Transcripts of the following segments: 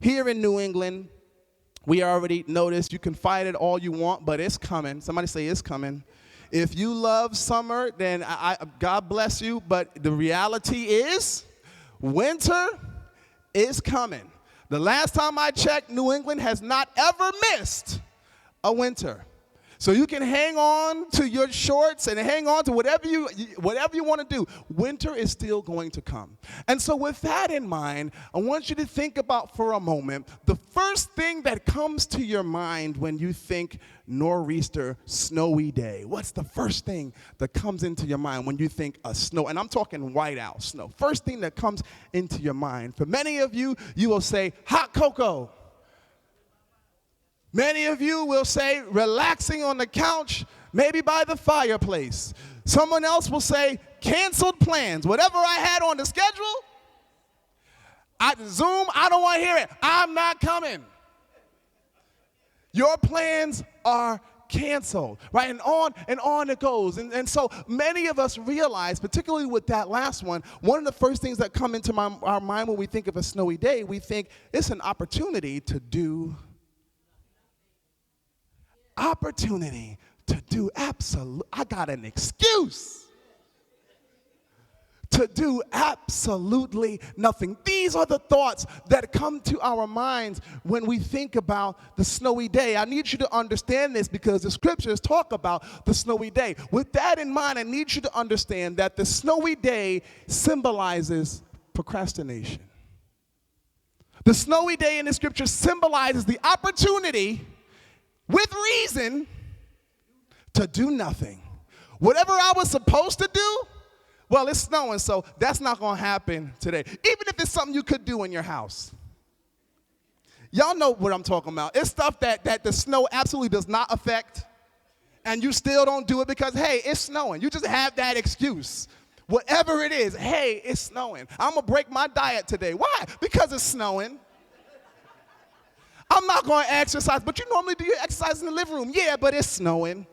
Here in New England, we already noticed you can fight it all you want, but it's coming. Somebody say it's coming. If you love summer, then God bless you, but the reality is winter is coming. The last time I checked, New England has not ever missed a winter. So you can hang on to your shorts and hang on to whatever you want to do. Winter is still going to come. And so with that in mind, I want you to think about for a moment the first thing that comes to your mind when you think nor'easter, snowy day. What's the first thing that comes into your mind when you think of snow? And I'm talking whiteout snow. First thing that comes into your mind. For many of you, you will say hot cocoa. Many of you will say relaxing on the couch, maybe by the fireplace. Someone else will say canceled plans. Whatever I had on the schedule, Zoom, I don't want to hear it. I'm not coming. Your plans are canceled, right? And on it goes. And so many of us realize, particularly with that last one of the first things that come into our mind when we think of a snowy day, we think it's an opportunity to do I got an excuse to do absolutely nothing. These are the thoughts that come to our minds when we think about the snowy day. I need you to understand this because the scriptures talk about the snowy day. With that in mind, I need you to understand that the snowy day symbolizes procrastination. The snowy day in the scripture symbolizes the opportunity with reason to do nothing. Whatever I was supposed to do, well, it's snowing, so that's not going to happen today. Even if it's something you could do in your house. Y'all know what I'm talking about. It's stuff that the snow absolutely does not affect, and you still don't do it because, hey, it's snowing. You just have that excuse. Whatever it is, hey, it's snowing. I'm going to break my diet today. Why? Because it's snowing. I'm not going to exercise, but you normally do your exercise in the living room. Yeah, but it's snowing.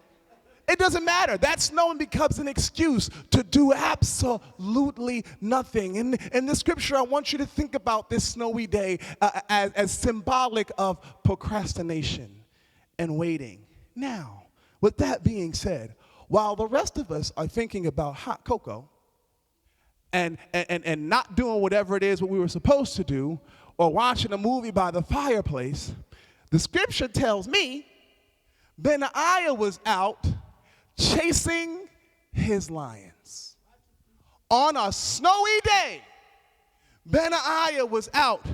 It doesn't matter. That snowing becomes an excuse to do absolutely nothing. In the scripture, I want you to think about this snowy day as symbolic of procrastination and waiting. Now, with that being said, while the rest of us are thinking about hot cocoa and not doing whatever it is what we were supposed to do, or watching a movie by the fireplace, the scripture tells me Benaiah was out chasing his lions. On a snowy day, Benaiah was out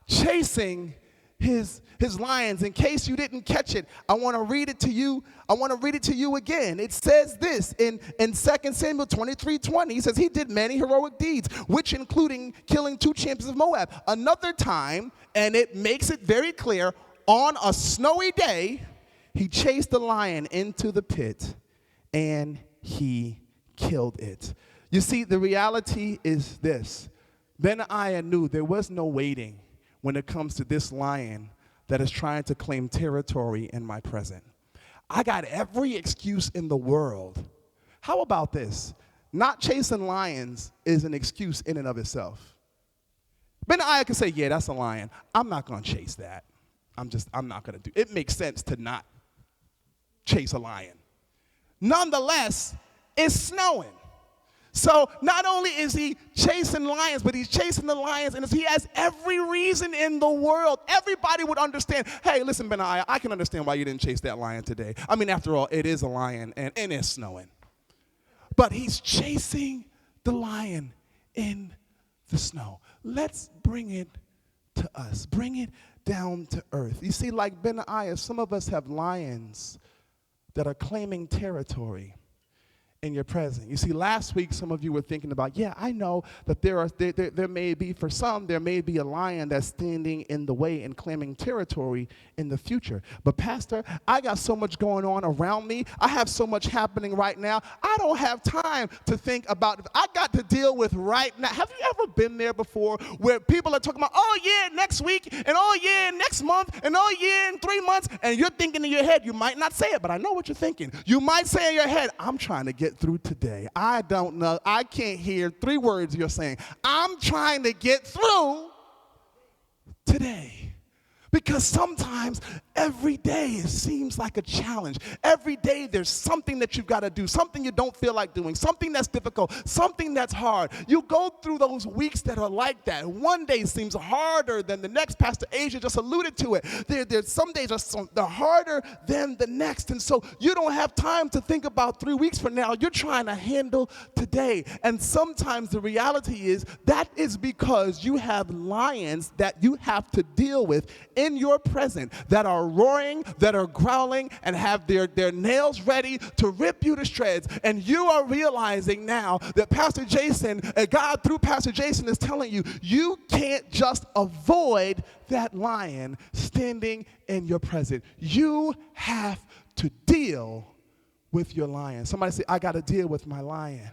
chasing his lions. In case you didn't catch it, I want to read it to you. I want to read it to you again. It says this in 2 Samuel 23:20. He says, he did many heroic deeds, which including killing 2 champions of Moab. Another time, and it makes it very clear, on a snowy day, he chased the lion into the pit, and he killed it. You see, the reality is this. Benaiah knew there was no waiting when it comes to this lion that is trying to claim territory in my present. I got every excuse in the world. How about this? Not chasing lions is an excuse in and of itself. Benaiah can say, yeah, that's a lion. I'm not going to chase that. I'm not going to do it. It makes sense to not chase a lion. Nonetheless, it's snowing. So not only is he chasing lions, but he's chasing the lions, and he has every reason in the world. Everybody would understand, hey, listen, Benaiah, I can understand why you didn't chase that lion today. I mean, after all, it is a lion, and it's snowing. But he's chasing the lion in the snow. Let's bring it to us. Bring it down to earth. You see, like Benaiah, some of us have lions that are claiming territory in your present. You see, last week, some of you were thinking about, yeah, I know that there may be, for some, there may be a lion that's standing in the way and claiming territory in the future. But Pastor, I got so much going on around me. I have so much happening right now. I don't have time to think about it. I got to deal with right now. Have you ever been there before where people are talking about, oh yeah, next week, and oh yeah, next month, and oh yeah, in 3 months, and you're thinking in your head, you might not say it, but I know what you're thinking. You might say in your head, I'm trying to get through today. I don't know. I can't hear 3 words you're saying. I'm trying to get through today. Because sometimes every day it seems like a challenge. Every day there's something that you've got to do, something you don't feel like doing, something that's difficult, something that's hard. You go through those weeks that are like that. One day seems harder than the next. Pastor Asia just alluded to it. There's some days they're harder than the next. And so you don't have time to think about 3 weeks from now. You're trying to handle today. And sometimes the reality is that is because you have lions that you have to deal with in your present that are roaring, that are growling, and have their nails ready to rip you to shreds. And you are realizing now that Pastor Jason, God through Pastor Jason is telling you, you can't just avoid that lion standing in your present. You have to deal with your lion. Somebody say, I got to deal with my lion.